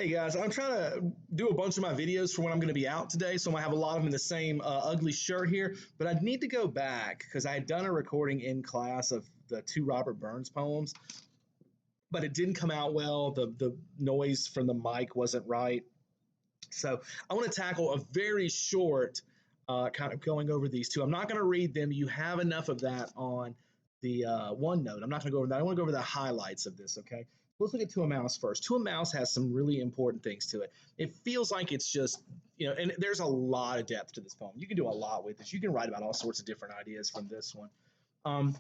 Hey guys, I'm trying to do a bunch of my videos for when I'm going to be out today, so I might have a lot of them in the same ugly shirt here. But I need to go back because I had done a recording in class of the two Robert Burns poems, but it didn't come out well. The noise from the mic wasn't right, so I want to tackle a very short kind of going over these two. I'm not going to read them. You have enough of that on the OneNote. I'm not going to go over that. I want to go over the highlights of this, okay? Let's look at To a Mouse first. To a Mouse has some really important things to it. It feels like it's just, and there's a lot of depth to this poem. You can do a lot with this. You can write about all sorts of different ideas from this one.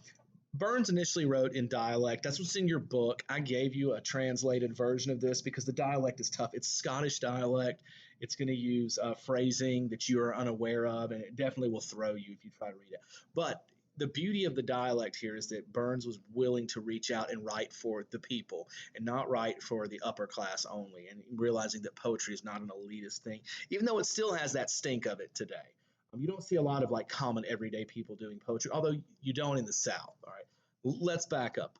Burns initially wrote in dialect. That's what's in your book. I gave you a translated version of this because the dialect is tough. It's Scottish dialect. It's going to use phrasing that you are unaware of, and it definitely will throw you if you try to read it. But the beauty of the dialect here is that Burns was willing to reach out and write for the people and not write for the upper class only, and realizing that poetry is not an elitist thing, even though it still has that stink of it today. You don't see a lot of like common everyday people doing poetry, although you don't in the South. All right, let's back up.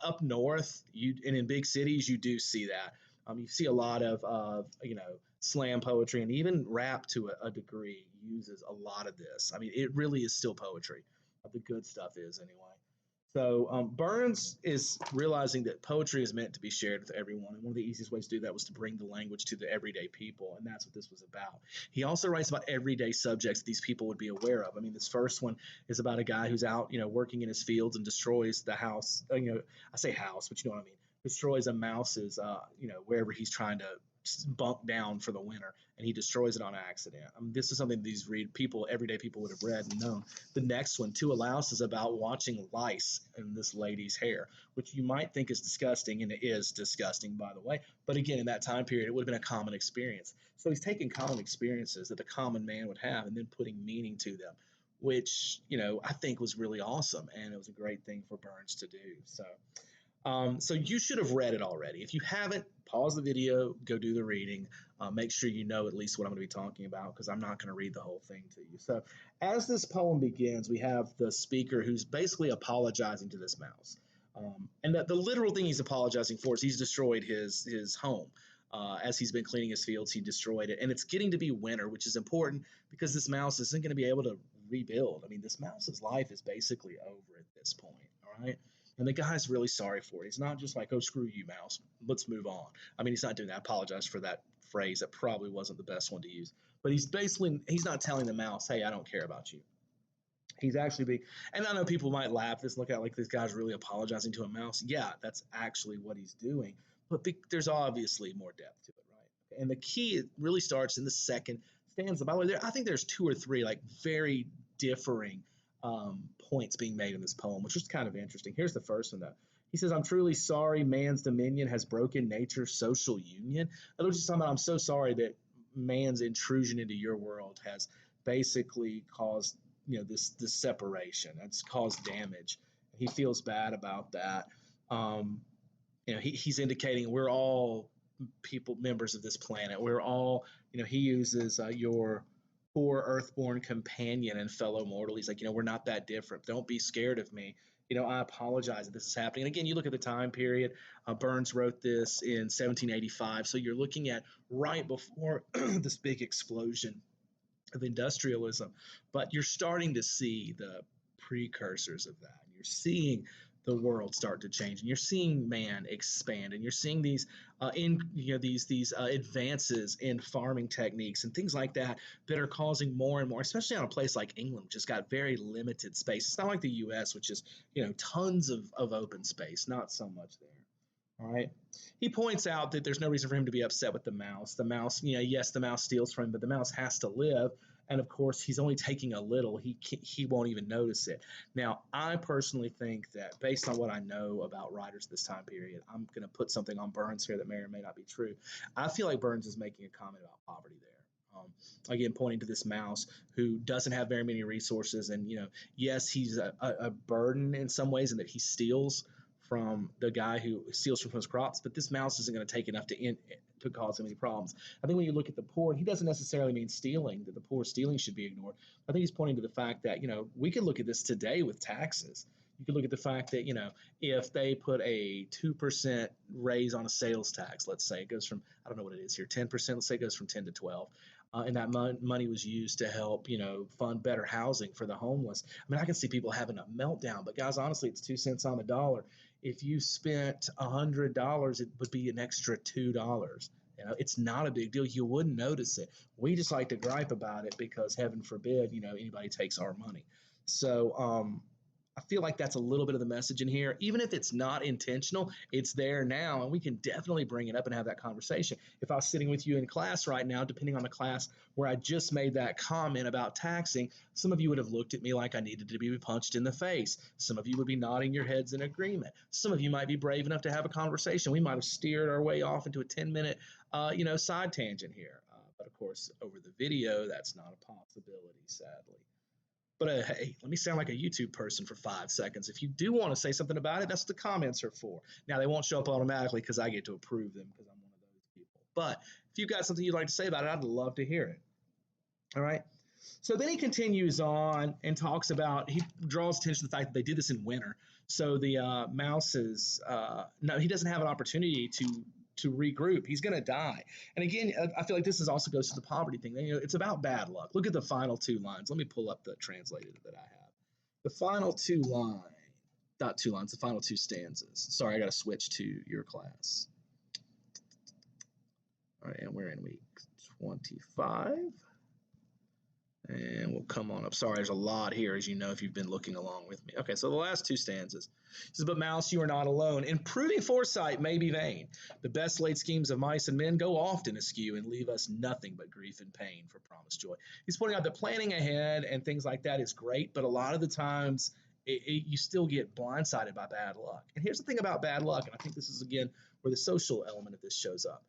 Up north, and in big cities, you do see that. You see a lot of slam poetry, and even rap to a degree uses a lot of this. I mean, it really is still poetry. The good stuff is anyway. So Burns is realizing that poetry is meant to be shared with everyone, and one of the easiest ways to do that was to bring the language to the everyday people, and that's what this was about. He also writes about everyday subjects these people would be aware of. I mean, this first one is about a guy who's out, working in his fields and destroys the house. I say house, but you know what I mean. Destroys a mouse's, wherever he's trying to bunk down for the winter, and he destroys it on accident. I mean, this is something these everyday people would have read and known. The next one, To a Louse, is about watching lice in this lady's hair, which you might think is disgusting, and it is disgusting, by the way. But again, in that time period, it would have been a common experience. So he's taking common experiences that the common man would have and then putting meaning to them, which, I think was really awesome, and it was a great thing for Burns to do. So you should have read it already. If you haven't, pause the video, go do the reading. Make sure you know at least what I'm going to be talking about because I'm not going to read the whole thing to you. So as this poem begins, we have the speaker who's basically apologizing to this mouse. And the literal thing he's apologizing for is he's destroyed his home. As he's been cleaning his fields, he destroyed it. And it's getting to be winter, which is important because this mouse isn't going to be able to rebuild. I mean, this mouse's life is basically over at this point, all right? And the guy's really sorry for it. He's not just like, oh, screw you, mouse. Let's move on. I mean, he's not doing that. I apologize for that phrase. That probably wasn't the best one to use. But he's not telling the mouse, hey, I don't care about you. He's actually and I know people might laugh this, look at like this guy's really apologizing to a mouse. Yeah, that's actually what he's doing. But there's obviously more depth to it, right? And the key really starts in the second stanza. By the way, I think there's two or three like very differing points being made in this poem, which is kind of interesting. Here's the first one, though. He says, I'm truly sorry man's dominion has broken nature's social union. And he's talking about, I'm so sorry that man's intrusion into your world has basically caused, this separation. That's caused damage. He feels bad about that. He's indicating we're all members of this planet. We're all, he uses your poor earthborn companion and fellow mortal. He's like, we're not that different. Don't be scared of me. I apologize that this is happening. And again, you look at the time period. Burns wrote this in 1785. So you're looking at right before this big explosion of industrialism. But you're starting to see the precursors of that. You're seeing the world start to change, and you're seeing man expand, and you're seeing these advances in farming techniques and things like that are causing more and more, especially on a place like England, which has got very limited space. It's not like the U.S., which is tons of open space, not so much there. All right. He points out that there's no reason for him to be upset with the mouse. The mouse, yes, the mouse steals from him, but the mouse has to live. And of course, he's only taking a little. He won't even notice it. Now, I personally think that based on what I know about writers this time period, I'm going to put something on Burns here that may or may not be true. I feel like Burns is making a comment about poverty there. Again, pointing to this mouse who doesn't have very many resources. And, yes, he's a burden in some ways in that he steals from the guy who steals from his crops, but this mouse isn't going to take enough to cause him any problems. I think when you look at the poor, he doesn't necessarily mean stealing, that the poor stealing should be ignored. I think he's pointing to the fact that, we can look at this today with taxes. You can look at the fact that, if they put a 2% raise on a sales tax, let's say it goes from, I don't know what it is here, 10%, let's say it goes from 10 to 12. And that money was used to help, fund better housing for the homeless. I mean, I can see people having a meltdown, but guys, honestly, it's 2 cents on the dollar. If you spent $100, it would be an extra $2. It's not a big deal. You wouldn't notice it. We just like to gripe about it because heaven forbid, anybody takes our money. So, I feel like that's a little bit of the message in here. Even if it's not intentional, it's there now, and we can definitely bring it up and have that conversation. If I was sitting with you in class right now, depending on the class where I just made that comment about taxing, some of you would have looked at me like I needed to be punched in the face. Some of you would be nodding your heads in agreement. Some of you might be brave enough to have a conversation. We might have steered our way off into a 10-minute, side tangent here. But of course, over the video, that's not a possibility, sadly. But hey, let me sound like a YouTube person for 5 seconds. If you do want to say something about it, that's what the comments are for. Now, they won't show up automatically because I get to approve them because I'm one of those people. But if you've got something you'd like to say about it, I'd love to hear it. All right. So then he continues on and talks about, he draws attention to the fact that they did this in winter. So the mouse is, no, he doesn't have an opportunity to regroup. He's going to die. And again, I feel like this also goes to the poverty thing. It's about bad luck. Look at the final two lines. Let me pull up the translated that I have. The final two lines, not two lines, the final two stanzas. Sorry, I got to switch to your class. All right, and we're in week 25. And we'll come on up. Sorry, there's a lot here, as you know, if you've been looking along with me. Okay, so the last two stanzas. It says, but mouse, you are not alone. Improving foresight may be vain. The best laid schemes of mice and men go often askew and leave us nothing but grief and pain for promised joy. He's pointing out that planning ahead and things like that is great, but a lot of the times you still get blindsided by bad luck. And here's the thing about bad luck, and I think this is, again, where the social element of this shows up.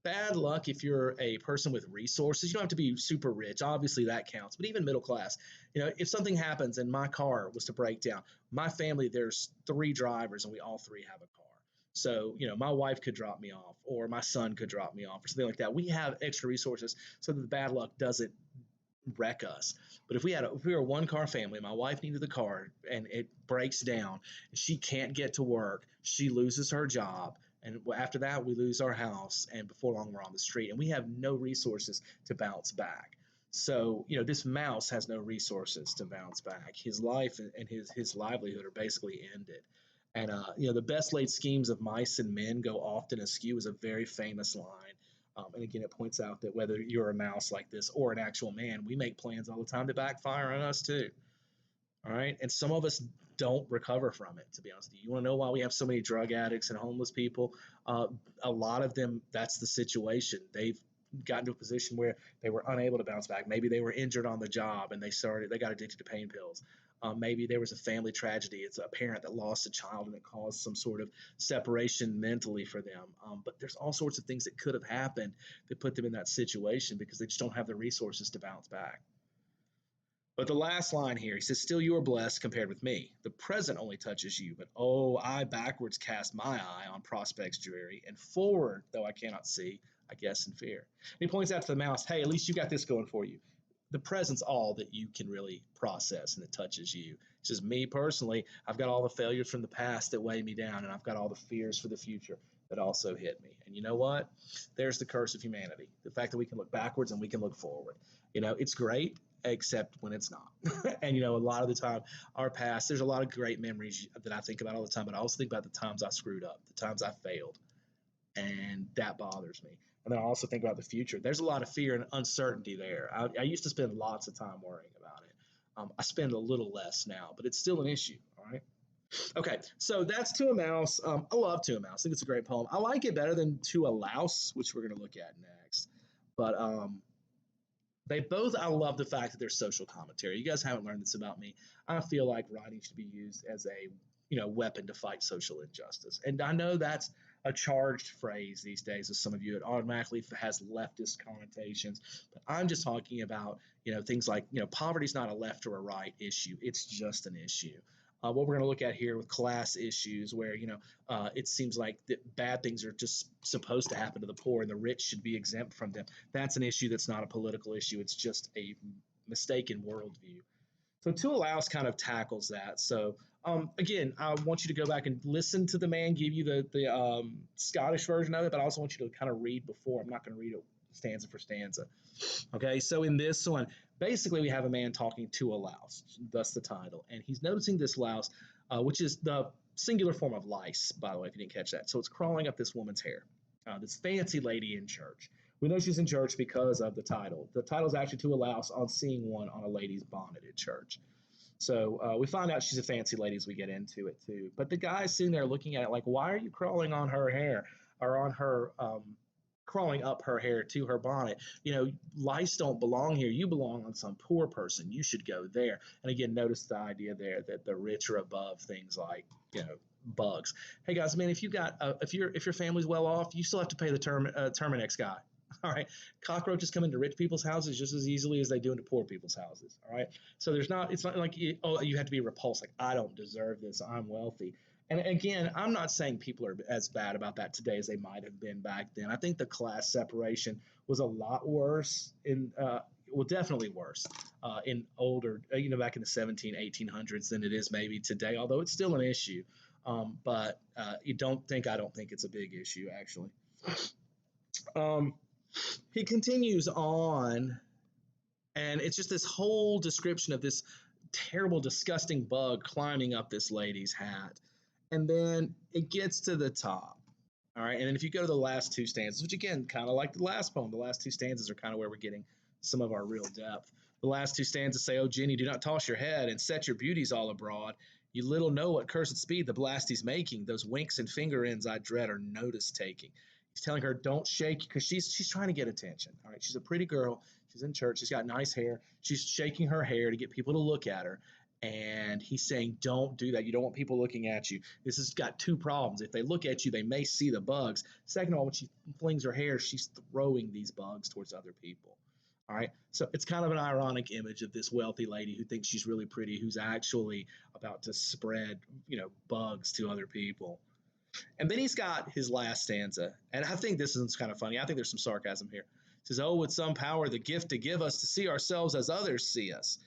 Bad luck if you're a person with resources. You don't have to be super rich. Obviously, that counts. But even middle class, if something happens and my car was to break down, my family, there's 3 drivers and we all 3 have a car. So, my wife could drop me off or my son could drop me off or something like that. We have extra resources so that the bad luck doesn't wreck us. But if we were a 1-car family, my wife needed the car and it breaks down, and she can't get to work, she loses her job. And after that, we lose our house, and before long, we're on the street, and we have no resources to bounce back. So, this mouse has no resources to bounce back. His life and his livelihood are basically ended. And, the best laid schemes of mice and men go often askew is a very famous line. And again, it points out that whether you're a mouse like this or an actual man, we make plans all the time to backfire on us too. All right. And some of us don't recover from it, to be honest with you. You want to know why we have so many drug addicts and homeless people? A lot of them, that's the situation. They've gotten to a position where they were unable to bounce back. Maybe they were injured on the job and they got addicted to pain pills. Maybe there was a family tragedy. It's a parent that lost a child and it caused some sort of separation mentally for them. But there's all sorts of things that could have happened that put them in that situation because they just don't have the resources to bounce back. But the last line here, he says, still you are blessed compared with me. The present only touches you, but oh, I backwards cast my eye on prospects dreary, and forward, though I cannot see, I guess in fear. And he points out to the mouse, hey, at least you got this going for you. The present's all that you can really process and it touches you. He says, me personally, I've got all the failures from the past that weigh me down, and I've got all the fears for the future that also hit me. And you know what? There's the curse of humanity. The fact that we can look backwards and we can look forward. It's great, except when it's not. And, a lot of the time, our past, there's a lot of great memories that I think about all the time, but I also think about the times I screwed up, the times I failed, and that bothers me. And then I also think about the future. There's a lot of fear and uncertainty there. I used to spend lots of time worrying about it. I spend a little less now, but it's still an issue, all right? Okay, so that's To a Mouse. I love To a Mouse. I think it's a great poem. I like it better than To a Louse, which we're going to look at next. But I love the fact that there's social commentary. You guys haven't learned this about me. I feel like writing should be used as a weapon to fight social injustice. And I know that's a charged phrase these days with some of you. It automatically has leftist connotations. But I'm just talking about, things like, poverty's not a left or a right issue. It's just an issue. What we're going to look at here with class issues where, it seems like that bad things are just supposed to happen to the poor and the rich should be exempt from them. That's an issue that's not a political issue. It's just a mistaken worldview. So To a Louse kind of tackles that. So Again, I want you to go back and listen to the man give you the Scottish version of it, but I also want you to kind of read before. I'm not going to read it stanza for stanza. Okay, so in this one, basically we have a man talking to a louse, thus the title, and he's noticing this louse, which is the singular form of lice, by the way, if you didn't catch that. So it's crawling up this woman's hair, this fancy lady in church. We know she's in church because of the title. The title is actually to a louse on seeing one on a lady's bonnet at church. So we find out she's a fancy lady as we get into it too. But the guy's sitting there looking at it like, why are you crawling on her hair or on her crawling up her hair to her bonnet? You know, lice don't belong here. You belong on some poor person. You should go there. And again, notice the idea there that the rich are above things like, you know, bugs. Hey guys, man, if you got if your family's well off, you still have to pay the Terminex guy. All right, cockroaches come into rich people's houses just as easily as they do into poor people's houses. All right, so it's not like you have to be repulsed. Like, I don't deserve this. I'm wealthy. And again, I'm not saying people are as bad about that today as they might have been back then. I think the class separation was a lot worse well, definitely worse in older, back in the 1800s than it is maybe today, although it's still an issue. But I don't think it's a big issue, actually. Um, he continues on, and it's just this whole description of this terrible, disgusting bug climbing up this lady's hat. And then it gets to the top. All right. And then if you go to the last two stanzas, which again, kind of like the last poem, the last two stanzas are kind of where we're getting some of our real depth. The last two stanzas say, "Oh, Jenny, do not toss your head and set your beauties all abroad. You little know what cursed speed the blast he's making. Those winks and finger ends I dread are notice taking." He's telling her, don't shake, because she's trying to get attention. All right. She's a pretty girl. She's in church. She's got nice hair. She's shaking her hair to get people to look at her. And he's saying, don't do that. You don't want people looking at you. This has got two problems. If they look at you, they may see the bugs. Second of all, when she flings her hair, she's throwing these bugs towards other people. All right. So it's kind of an ironic image of this wealthy lady who thinks she's really pretty, who's actually about to spread, bugs to other people. And then he's got his last stanza. And I think this is kind of funny. I think there's some sarcasm here. He says, "Oh, with some power, the gift to give us to see ourselves as others see us."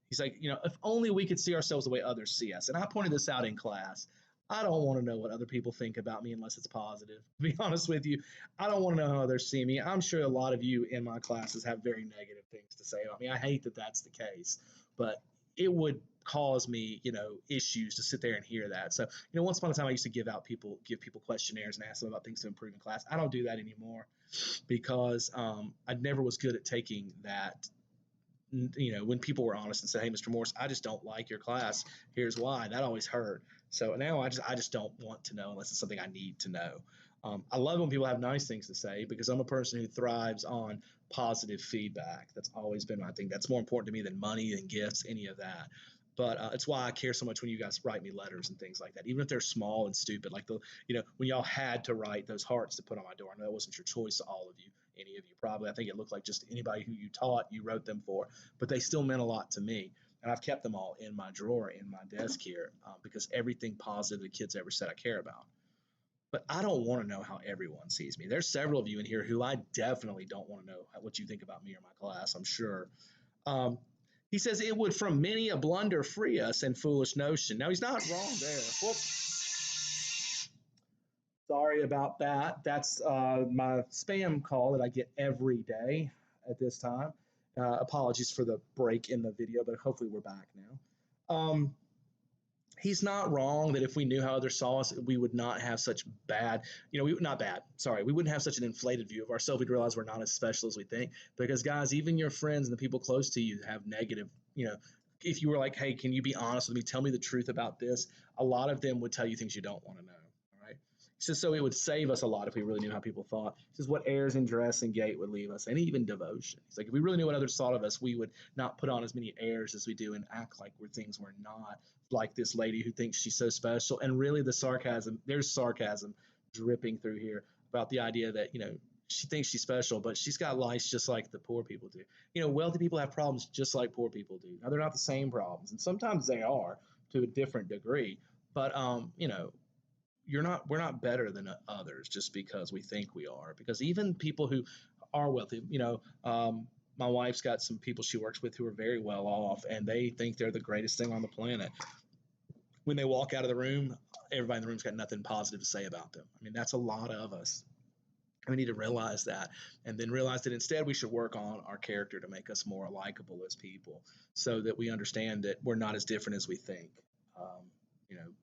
He's like, if only we could see ourselves the way others see us. And I pointed this out in class. I don't want to know what other people think about me unless it's positive. To be honest with you, I don't want to know how others see me. I'm sure a lot of you in my classes have very negative things to say about me. I hate that that's the case, but it would cause me, issues to sit there and hear that. So, once upon a time I used to give people questionnaires and ask them about things to improve in class. I don't do that anymore because I never was good at taking that. When people were honest and said, "Hey, Mr. Morse, I just don't like your class. Here's why." That always hurt. So now I just don't want to know unless it's something I need to know. I love when people have nice things to say because I'm a person who thrives on positive feedback. That's always been my thing. That's more important to me than money and gifts, any of that. But it's why I care so much when you guys write me letters and things like that, even if they're small and stupid. Like when y'all had to write those hearts to put on my door. I know that wasn't your choice, all of you, any of you probably. I think it looked like just anybody who you taught, you wrote them for, but they still meant a lot to me. And I've kept them all in my drawer, in my desk here, because everything positive the kids ever said I care about. But I don't want to know how everyone sees me. There's several of you in here who I definitely don't want to know what you think about me or my class, I'm sure. Um, he says it would from many a blunder free us and foolish notion. Now, he's not wrong there. Whoops. Sorry about that. That's my spam call that I get every day at this time. Apologies for the break in the video, but hopefully we're back now. He's not wrong that if we knew how others saw us, we would not have such bad, not bad, sorry, we wouldn't have such an inflated view of ourselves. We'd realize we're not as special as we think. Because, guys, even your friends and the people close to you have negative, if you were like, "Hey, can you be honest with me? Tell me the truth about this." A lot of them would tell you things you don't want to know. All right. He says, so it would save us a lot if we really knew how people thought. He says, what airs and dress and gait would leave us, and even devotion. He's like, if we really knew what others thought of us, we would not put on as many airs as we do and act like we're things we're not, like this lady who thinks she's so special. And really there's sarcasm dripping through here about the idea that, she thinks she's special, but she's got lice just like the poor people do. Wealthy people have problems just like poor people do. Now, they're not the same problems, and sometimes they are to a different degree, but, we're not better than others just because we think we are, because even people who are wealthy, my wife's got some people she works with who are very well off and they think they're the greatest thing on the planet. when they walk out of the room, everybody in the room's got nothing positive to say about them. I mean, that's a lot of us. We need to realize that, and then realize that instead we should work on our character to make us more likable as people, so that we understand that we're not as different as we think. Um,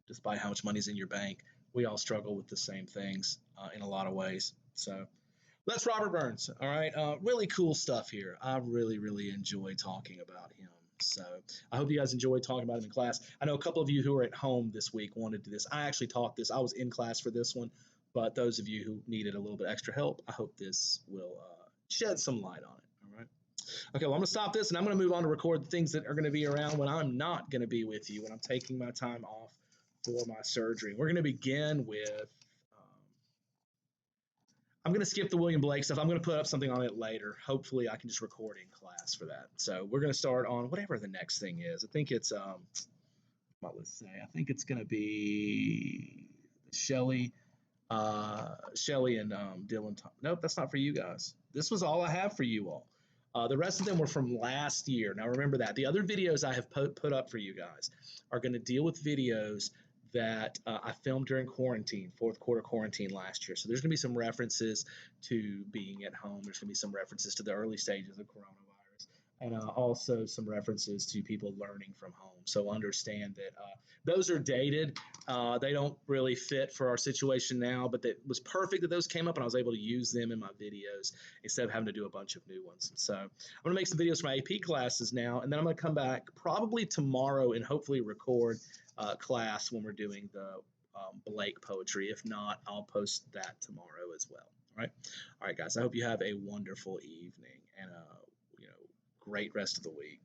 despite how much money's in your bank, we all struggle with the same things in a lot of ways. So that's Robert Burns. All right. Really cool stuff here. I really, really enjoy talking about him. So I hope you guys enjoyed talking about him in class. I know a couple of you who are at home this week wanted to do this. I actually taught this. I was in class for this one, but those of you who needed a little bit extra help, I hope this will shed some light on it. All right. Okay. Well, I'm going to stop this and I'm going to move on to record the things that are going to be around when I'm not going to be with you, when I'm taking my time off for my surgery. We're going to begin with I'm going to skip the William Blake stuff. I'm going to put up something on it later. Hopefully, I can just record in class for that. So we're going to start on whatever the next thing is. I think it's what let's say. I think it's going to be Shelly, Shelly and Dylan. Nope, that's not for you guys. This was all I have for you all. The rest of them were from last year. Now remember that. The other videos I have put up for you guys are going to deal with videos that I filmed during quarantine, fourth quarter quarantine last year. So there's going to be some references to being at home. There's going to be some references to the early stages of coronavirus, and also some references to people learning from home. So understand that those are dated. They don't really fit for our situation now, but it was perfect that those came up and I was able to use them in my videos instead of having to do a bunch of new ones. So I'm going to make some videos for my AP classes now, and then I'm going to come back probably tomorrow and hopefully record class when we're doing the Blake poetry. If not, I'll post that tomorrow as well. All right, guys. I hope you have a wonderful evening and a great rest of the week.